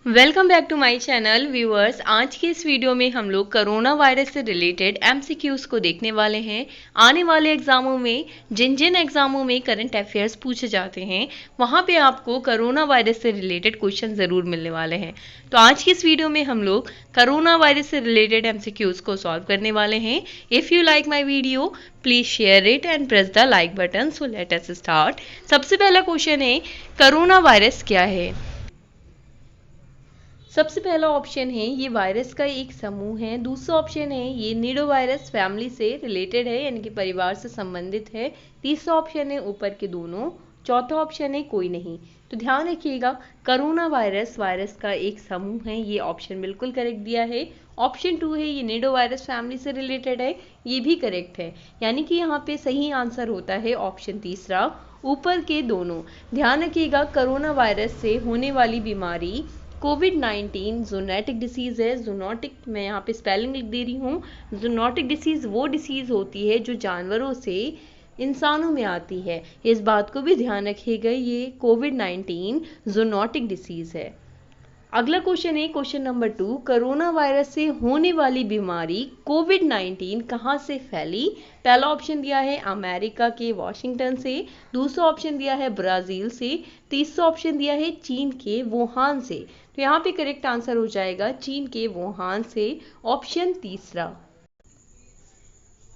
Welcome back to my channel viewers. आज के इस वीडियो में हम लोग कोरोना वायरस से रिलेटेड एमसीक्यूज को देखने वाले हैं। आने वाले एग्जामों में जिन जिन एग्जामों में करंट अफेयर्स पूछे जाते हैं वहां पे आपको कोरोना वायरस से रिलेटेड क्वेश्चन ज़रूर मिलने वाले हैं। तो आज की इस वीडियो में हम लोग कोरोना वायरस से रिलेटेड एमसीक्यूज को सॉल्व करने वाले हैं। If you like my video please share it and press the like button. So let us start. सबसे पहला क्वेश्चन है, कोरोना वायरस क्या है? सबसे पहला ऑप्शन है ये वायरस का एक समूह है। दूसरा ऑप्शन है ये निडोवायरस फैमिली से रिलेटेड है, यानी कि परिवार से संबंधित है। तीसरा ऑप्शन है ऊपर के दोनों। चौथा ऑप्शन है कोई नहीं। तो ध्यान रखिएगा, कोरोना वायरस वायरस का एक समूह है, ये ऑप्शन बिल्कुल करेक्ट दिया है। ऑप्शन 2 है ये निडोवायरस फैमिली से रिलेटेड है, ये भी करेक्ट है। यानी कि यहाँ पे सही आंसर होता है ऑप्शन तीसरा, ऊपर के दोनों। ध्यान रखिएगा, कोरोना वायरस से होने वाली बीमारी कोविड-19 जूनोटिक डिसीज़ है। जूनोटिक मैं यहाँ पे स्पेलिंग लिख दे रही हूँ। जूनोटिक डिसीज़ वो डिसीज़ होती है जो जानवरों से इंसानों में आती है। इस बात को भी ध्यान रखिएगा, ये कोविड-19 जूनोटिक डिसीज़ है। अगला क्वेश्चन है क्वेश्चन नंबर 2, कोरोना वायरस से होने वाली बीमारी कोविड-19 कहाँ से फैली? पहला ऑप्शन दिया है अमेरिका के वॉशिंगटन से, दूसरा ऑप्शन दिया है ब्राज़ील से, तीसरा ऑप्शन दिया है चीन के वुहान से। तो यहाँ पे करेक्ट आंसर हो जाएगा चीन के वुहान से, ऑप्शन तीसरा।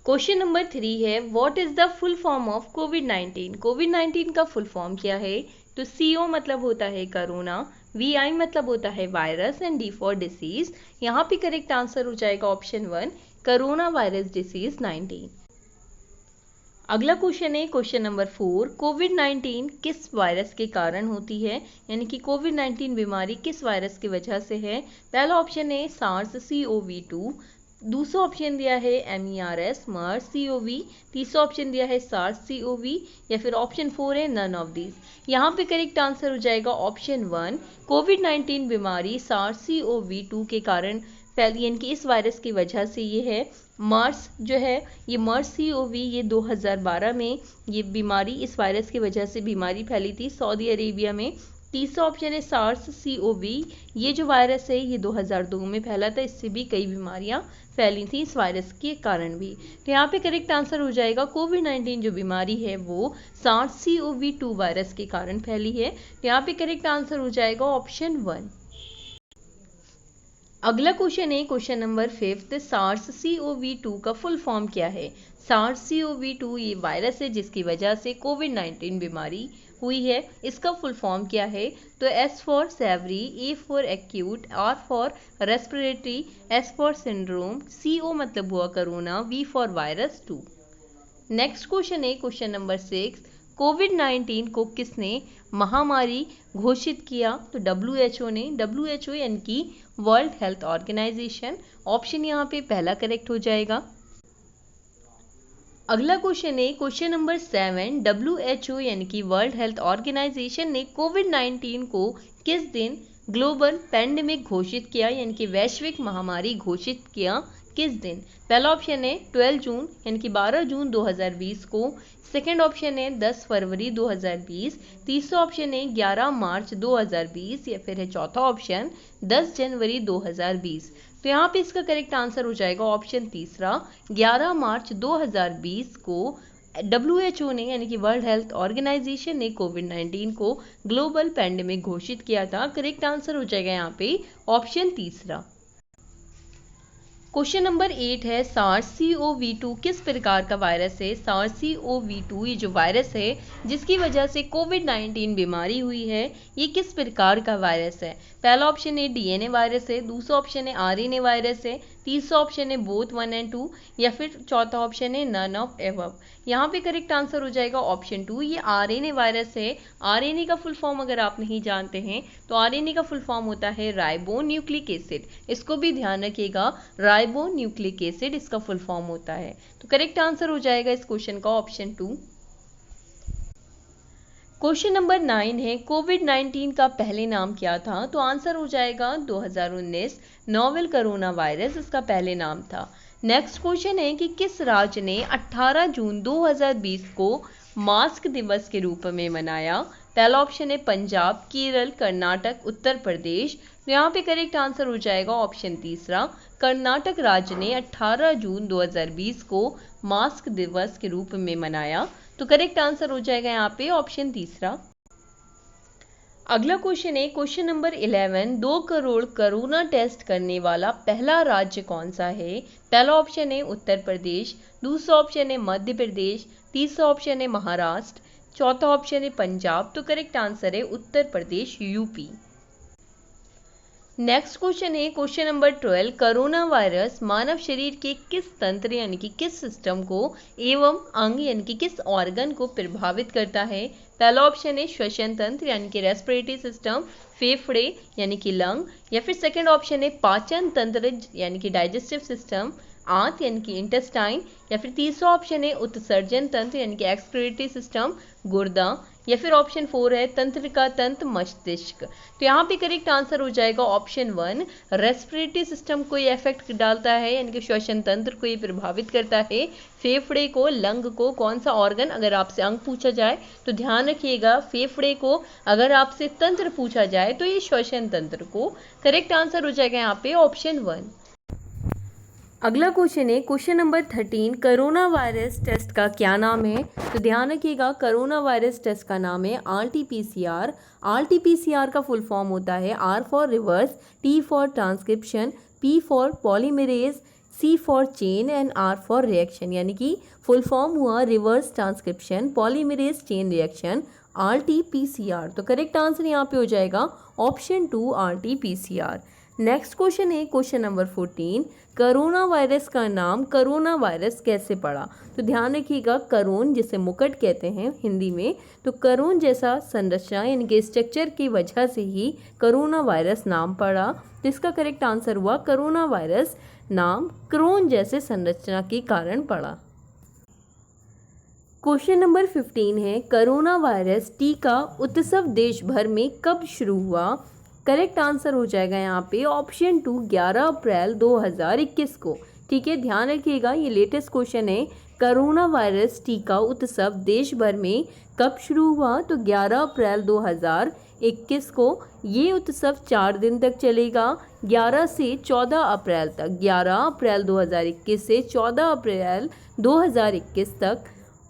क्वेश्चन नंबर 3 है, what is the full form of कोविड-19? कोविड-19 का फुल फॉर्म क्या है? तो CO मतलब होता है कोरोना, VI मतलब होता है virus and D for disease. यहाँ पे करेक्ट आंसर हो जाएगा ऑप्शन 1, कोरोना वायरस डिसीज 19। अगला क्वेश्चन है क्वेश्चन नंबर 4, कोविड-19 किस वायरस के कारण होती है? यानी कि कोविड-19 बीमारी किस वायरस की वजह से है? पहला ऑप्शन है SARS-CoV-2, दूसरा ऑप्शन दिया है MERS मर्स CoV, तीसरा ऑप्शन दिया है SARS-CoV, या फिर ऑप्शन 4 है नन ऑफ दीज। यहाँ पे करेक्ट आंसर हो जाएगा ऑप्शन 1, कोविड-19 बीमारी SARS-CoV-2 के कारण फैली, यानी कि इस वायरस की वजह से ये है। मर्स जो है ये मर्स CoV, ये 2012 में ये बीमारी इस वायरस की वजह से बीमारी फैली थी सऊदी अरेबिया में। तीसरा ऑप्शन है SARS-CoV, ये जो वायरस है ये 2002 में फैला था, इससे भी कई बीमारियां फैली थी इस वायरस के कारण भी। तो यहाँ पे करेक्ट आंसर हो जाएगा कोविड-19 जो बीमारी है वो SARS-CoV-2 वायरस के कारण फैली है। तो यहाँ पे करेक्ट आंसर हो जाएगा ऑप्शन 1। अगला क्वेश्चन है क्वेश्चन नंबर 5, SARS-CoV-2 का फुल फॉर्म क्या है? SARS-CoV-2 ये वायरस है जिसकी वजह से कोविड-19 बीमारी हुई है। इसका फुल फॉर्म क्या है? तो S for severe, A for acute, R for respiratory, S for syndrome, CO मतलब हुआ corona, V for virus 2। Next question है क्वेश्चन नंबर 6, कोविड-19 को किसने महामारी घोषित किया? तो WHO ने। WHO यानी कि वर्ल्ड हेल्थ ऑर्गेनाइजेशन, ऑप्शन यहाँ पे पहला करेक्ट हो जाएगा। अगला क्वेश्चन है क्वेश्चन नंबर 7, WHO यानी कि वर्ल्ड हेल्थ ऑर्गेनाइजेशन ने कोविड-19 को किस दिन ग्लोबल पैंडेमिक घोषित किया, यानी कि वैश्विक महामारी घोषित किया किस दिन? पहला ऑप्शन है 12 जून यानी कि 12 जून 2020 को, सेकेंड ऑप्शन है 10 फरवरी 2020, तीसरा ऑप्शन है 11 मार्च 2020, या फिर है चौथा ऑप्शन 10 जनवरी 2020। तो यहाँ पे इसका करेक्ट आंसर हो जाएगा ऑप्शन तीसरा, 11 मार्च 2020 को WHO ने यानी कि वर्ल्ड हेल्थ ऑर्गेनाइजेशन ने कोविड-19 को ग्लोबल पैंडेमिक घोषित किया था। करेक्ट आंसर हो जाएगा यहाँ पे ऑप्शन तीसरा। क्वेश्चन नंबर 8 है, SARS-CoV-2 किस प्रकार का वायरस है? SARS-CoV-2 ये जो वायरस है जिसकी वजह से कोविड-19 बीमारी हुई है, ये किस प्रकार का वायरस है? पहला ऑप्शन है DNA वायरस है, दूसरा ऑप्शन है RNA वायरस है, तीसरा ऑप्शन है बोथ 1 एंड 2, या फिर चौथा ऑप्शन है नन ऑफ एबव। यहाँ पे करेक्ट आंसर हो जाएगा ऑप्शन 2, ये RNA वायरस है। RNA का फुल फॉर्म अगर आप नहीं जानते हैं तो RNA का फुल फॉर्म होता है राइबो न्यूक्लिक एसिड, इसको भी ध्यान रखिएगा, राइबो न्यूक्लिक एसिड इसका फुल फॉर्म होता है। तो करेक्ट आंसर हो जाएगा इस क्वेश्चन का ऑप्शन 2। क्वेश्चन नंबर 9 है, कोविड-19 का पहले नाम क्या था? तो आंसर हो जाएगा 2019 नोवेल कोरोना वायरस इसका पहले नाम था। नेक्स्ट क्वेश्चन है कि किस राज्य ने 18 जून 2020 को मास्क दिवस के रूप में मनाया? पहला ऑप्शन है पंजाब, केरल, कर्नाटक, उत्तर प्रदेश। तो यहाँ पे करेक्ट आंसर हो जाएगा ऑप्शन तीसरा, कर्नाटक राज्य ने 18 जून 2020 को मास्क दिवस के रूप में मनाया। तो करेक्ट आंसर हो जाएगा यहाँ पे ऑप्शन तीसरा। अगला क्वेश्चन है question number 11, 2 crore corona test करने वाला पहला राज्य कौन सा है? पहला ऑप्शन है उत्तर प्रदेश, दूसरा ऑप्शन है मध्य प्रदेश, तीसरा ऑप्शन है महाराष्ट्र, चौथा ऑप्शन है पंजाब। तो करेक्ट आंसर है Uttar Pradesh, UP. Next question है क्वेश्चन नंबर 12, कोरोना वायरस मानव शरीर के किस तंत्र यानी कि किस सिस्टम को एवं अंग यानी कि किस ऑर्गन को प्रभावित करता है? पहला ऑप्शन है श्वसन तंत्र यानी कि रेस्पिरेटरी सिस्टम, फेफड़े यानी कि लंग, या फिर सेकंड ऑप्शन है पाचन तंत्र यानी कि डाइजेस्टिव सिस्टम, आंत यानी कि इंटेस्टाइन, या फिर तीसरा ऑप्शन है उत्सर्जन तंत्र यानी कि एक्सक्रीटरी सिस्टम, गुर्दा, या फिर ऑप्शन 4 है तंत्रिका तंत्र, मस्तिष्क। तो यहाँ पे करेक्ट आंसर हो जाएगा ऑप्शन 1, रेस्पिरेटरी सिस्टम को ये इफेक्ट डालता है यानी कि श्वसन तंत्र को ये प्रभावित करता है, फेफड़े को, लंग को, कौन सा ऑर्गन अगर आपसे अंग पूछा जाए तो ध्यान रखिएगा फेफड़े को, अगर आपसे तंत्र पूछा जाए तो ये श्वसन तंत्र को। करेक्ट आंसर हो जाएगा यहाँ पे ऑप्शन 1। अगला क्वेश्चन है question number 13, corona virus test का क्या नाम है? तो ध्यान रखिएगा कोरोना वायरस टेस्ट का नाम है RT-PCR। RT-PCR का फुल फॉर्म होता है R for reverse, T for transcription, P for polymerase, C for chain and R for reaction, यानी कि फुल फॉर्म हुआ reverse transcription polymerase chain reaction, RT-PCR। तो करेक्ट आंसर यहाँ पे हो जाएगा ऑप्शन 2, RT-PCR। नेक्स्ट क्वेश्चन है क्वेश्चन नंबर 14, कोरोना वायरस का नाम कोरोना वायरस कैसे पड़ा? तो ध्यान रखिएगा करोन जिसे मुकुट कहते हैं हिंदी में, तो करोन जैसा संरचना यानी कि स्ट्रक्चर की वजह से ही कोरोना वायरस नाम पड़ा। तो इसका करेक्ट आंसर हुआ कोरोना वायरस नाम क्रोन जैसे संरचना के कारण पड़ा। क्वेश्चन नंबर 15 है कोरोना वायरस टीका उत्सव देश भर में कब शुरू हुआ? करेक्ट आंसर हो जाएगा यहाँ पे ऑप्शन 2, 11 अप्रैल 2021 को। ठीक है, ध्यान रखिएगा ये लेटेस्ट क्वेश्चन है, कोरोना वायरस टीका उत्सव देश भर में कब शुरू हुआ? तो 11 अप्रैल 2021 को। ये उत्सव 4 दिन तक चलेगा, 11 से 14 अप्रैल तक, 11 अप्रैल 2021 से 14 अप्रैल 2021 तक।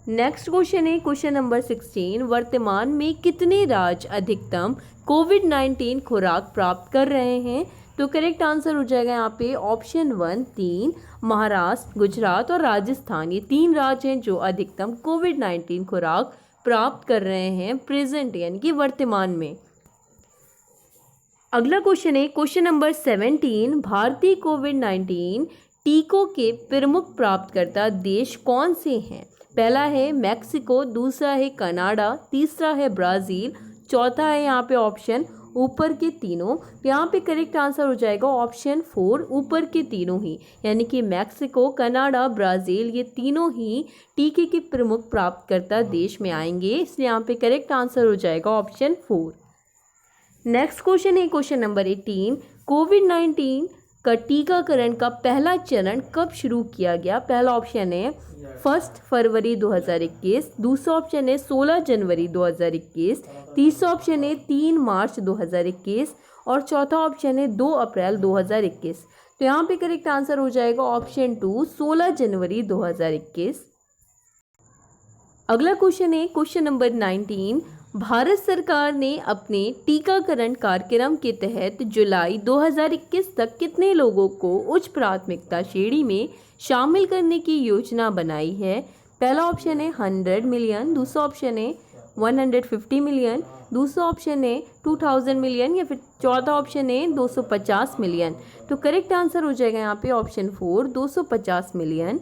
नेक्स्ट क्वेश्चन है क्वेश्चन नंबर 16, वर्तमान में कितने राज्य अधिकतम कोविड-19 खुराक प्राप्त कर रहे हैं? तो करेक्ट आंसर हो जाएगा यहाँ पे ऑप्शन 1, 3, महाराष्ट्र, गुजरात और राजस्थान। ये 3 राज्य हैं जो अधिकतम कोविड-19 खुराक प्राप्त कर रहे हैं प्रेजेंट यानी कि वर्तमान में। अगला क्वेश्चन है क्वेश्चन नंबर 17, भारतीय कोविड-19 टीकों के प्रमुख प्राप्तकर्ता देश कौन से हैं? पहला है मैक्सिको, दूसरा है कनाडा, तीसरा है ब्राज़ील, चौथा है यहाँ पे ऑप्शन ऊपर के तीनों। यहाँ पे करेक्ट आंसर हो जाएगा ऑप्शन 4, ऊपर के तीनों ही, यानी कि मैक्सिको, कनाडा, ब्राज़ील ये तीनों ही टीके के प्रमुख प्राप्तकर्ता देश में आएंगे, इसलिए यहाँ पे करेक्ट आंसर हो जाएगा ऑप्शन 4। नेक्स्ट क्वेश्चन है क्वेश्चन नंबर 18, कोविड-19 का टीकाकरण का पहला चरण कब शुरू किया गया? पहला ऑप्शन है 1 फरवरी 2021, दूसरा ऑप्शन है 16 जनवरी 2021, तीसरा ऑप्शन है 3 मार्च 2021 और चौथा ऑप्शन है 2 अप्रैल 2021। तो यहाँ पे करेक्ट आंसर हो जाएगा ऑप्शन 2, 16 जनवरी 2021। अगला क्वेश्चन है क्वेश्चन नंबर 19, भारत सरकार ने अपने टीकाकरण कार्यक्रम के तहत जुलाई 2021 तक कितने लोगों को उच्च प्राथमिकता श्रेणी में शामिल करने की योजना बनाई है? पहला ऑप्शन है 100 मिलियन, दूसरा ऑप्शन है 150 मिलियन, दूसरा ऑप्शन है 2000 मिलियन या फिर चौथा ऑप्शन है 250 मिलियन। तो करेक्ट आंसर हो जाएगा यहाँ पे ऑप्शन 4, 250 मिलियन।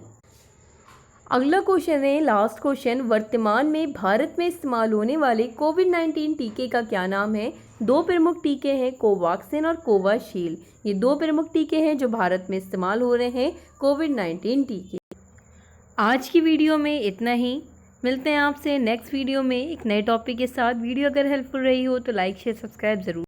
अगला क्वेश्चन है लास्ट क्वेश्चन, वर्तमान में भारत में इस्तेमाल होने वाले कोविड-19 टीके का क्या नाम है? 2 प्रमुख टीके हैं, कोवैक्सीन और कोविशील्ड। ये 2 प्रमुख टीके हैं जो भारत में इस्तेमाल हो रहे हैं कोविड-19 टीके। आज की वीडियो में इतना ही, मिलते हैं आपसे नेक्स्ट वीडियो में एक नए टॉपिक के साथ। वीडियो अगर हेल्पफुल रही हो तो लाइक शेयर सब्सक्राइब ज़रूर।